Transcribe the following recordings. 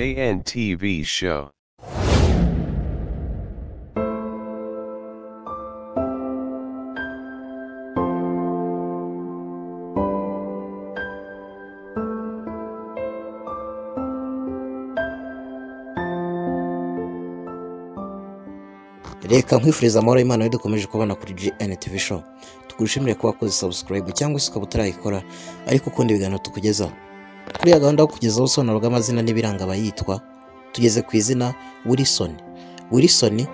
JNTV Show. Reka nkwifuriza amahoro y'Imana dukomeje kubana kuri JNTV Show. Tugushimire kuba wakoze subscribe cyangwa se ukaba utarayikora ariko ukunda ibiganiro tukugezaho. Kuri ya gahunda yo kugezaho ubusobanuro bw'amazina n'ibiranga abayitwa, tugeze ku izina Wilson. Wilson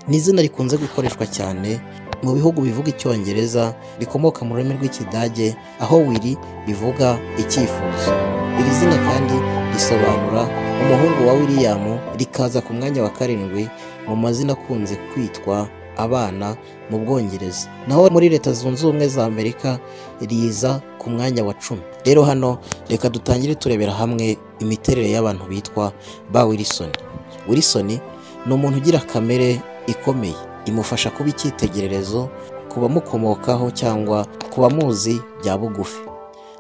ni izina rikunze gukoreshwa cyane mu bihugu bivuga icyongereza, rikomoka mu rurimi rw'ikidage aho Willy bivuga icyifuzo. Iri zina kandi risobanura umuhungu wa William, rikaza ku mwanya wa 7 mu mazina akunze kwitwa abana mu Bwongereza, naho muri Leta Zunze Ubumwe za Amerika riza ku mwanya wa 10. Rero hano reka dutangire turebera hamwe imiterere y'abantu bitwa ba Wilson. Wilson ni umuntu ugira kamere ikomeye, imufasha kuba icyitegererezo ku bamukomokaho cyangwa ku bamuzi bya bugufi.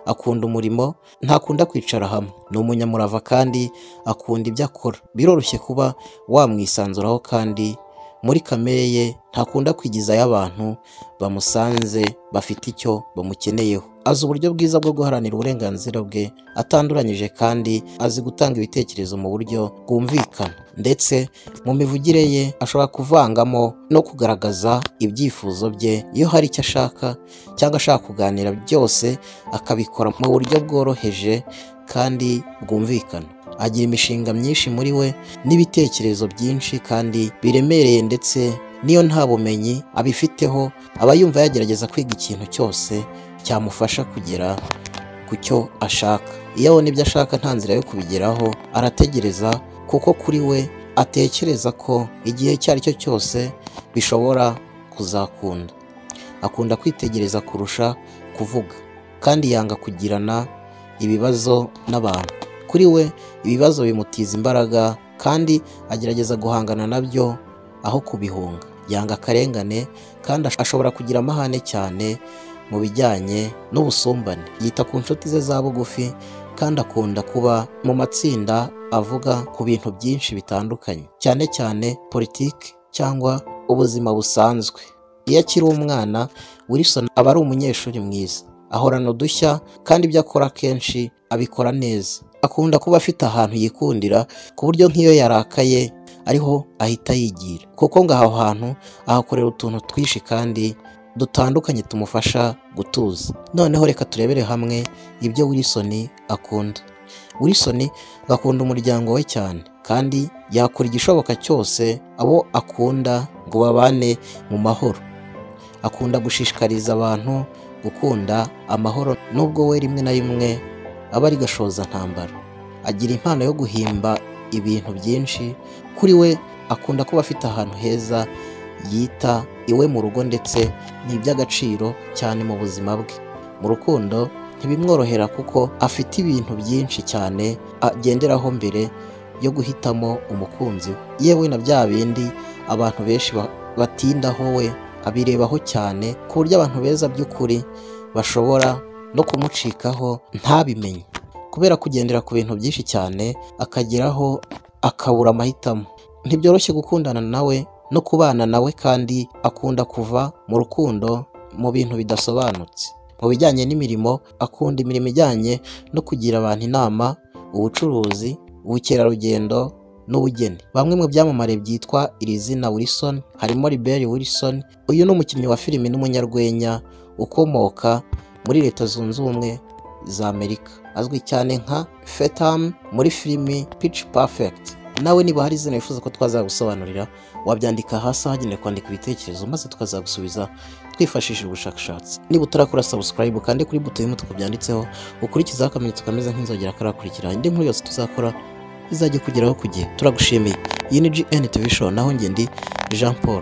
Akunda umurimo, ntakunda kwicara hamwe, ni umunyamurava kandi akunda ibyo akora. Biroroshye kuba wamwisanzuraho kandi muri kamere ye ntakunda kwigizayo abantu bamusanze bafite icyo bamukeneyeho. Azi uburyo bwiza bwo guharanira uburenganzira bwe, atanduranyije kandi azi gutanga ibitekerezo mu buryo bwumvikana, ndetse mu mivugire ye ashobora kuvangamo no kugaragaza ibyifuzo bye. Iyo hari icyo ashaka cyangwa ashaka kuganira, byose akabikora mu buryo bworoheje kandi bwumvikana. Agira imishinga myinshi muri we n'ibitekerezo byinshi kandi biremereye, ndetse niyo nta bumenyi abifiteho aba yumva yagerageza kwiga ikintu cyose cyamufasha kugera ku cyo ashaka. Iyo abona ibyo ashaka nta nzira yo kubigeraho, arategereza, kuko kuri we atekereza ko igihe icyo ari cyo cyose bishobora kuzakunda. Akunda kwitegereza kurusha kuvuga, kandi yanga kugirana ibibazo n'abantu. Kuri we ibibazo bimutiza imbaraga kandi agerageza guhangana nabyo aho kubihunga. Yanga akarengane kandi ashobora kugira amahane cyane mu bijyanye n'ubusumbane. Yita ku nshuti ze za bugufi kandi akunda kuba mu matsinda avuga ku bintu byinshi bitandukanye, cyane cyane politiki cyangwa ubuzima busanzwe. Iyo akiri umwana, Wilson aba ari umunyeshuri mwiza, ahorana udushya kandi ibyo akora kenshi abikora neza. Akunda kuba afite ahantu yikundira, ku buryo nk'iyo yarakaye ariho ahita yigira, kuko ngo aho hantu ahakorera utuntu twinshi kandi dutandukanye tumufasha gutuza. Noneho reka turebere hamwe ibyo Wilson akunda. Wilson akunda umuryango we cyane kandi yakora igishoboka cyose abo akunda ngo babane mu mahoro. Akunda gushishikariza abantu gukunda amahoro, nubwo we rimwe na rimwe aba ari gashoza ntambara. Agira impano yo guhimba ibintu byinshi. Kuri we akunda kuba afite ahantu heza yita iwe mu rugo, ndetse ni iby'agaciro cyane mu buzima bwe. Mu rukundo ntibimworohera kuko afite ibintu byinshi cyane agenderaho mbere yo guhitamo umukunzi we. Yewe na bya bindi abantu benshi batindaho, we abirebaho cyane, ku buryo abantu beza by'ukuri bashobora no kumucikaho ntabimenye. Kubera kugendera ku bintu byinshi cyane, akageraho akabura amahitamo. Ntibyoroshye gukundana nawe no kubana nawe, kandi akunda kuva mu rukundo mu bintu bidasobanutse. Mu bijyanye n'imirimo, akunda imirimo ijyanye no kugira abantu inama, ubucuruzi, ubukerarugendo n'ubugeni. Bamwe mu byamamare byitwa iri zina Wilson harimo Rebel Wilson. Uyu ni umukinnyi wa filimi n'umunyarwenya ukomoka muri Leta Zunze Ubumwe za Amerika, azwi cyane nka Fathom muri filimi Pitch Perfect. Nawe niba hari izina wifuza ko twazagusobanurira, wabyandika hasi hagenewe kwandika ibitekerezo, maze tukazagusubiza twifashishije ubushakashatsi. Niba utarakora subscribe kandi kuri buto y'umutuku byanditseho, ukurikizaho akamenyetso kameze nk'inzogera karakurikira indi nkuru yose tuzakora izajye kugeraho ku gihe. Turagushimiye. Iyi ni JNTV Show, naho njye ndi Jean Paul.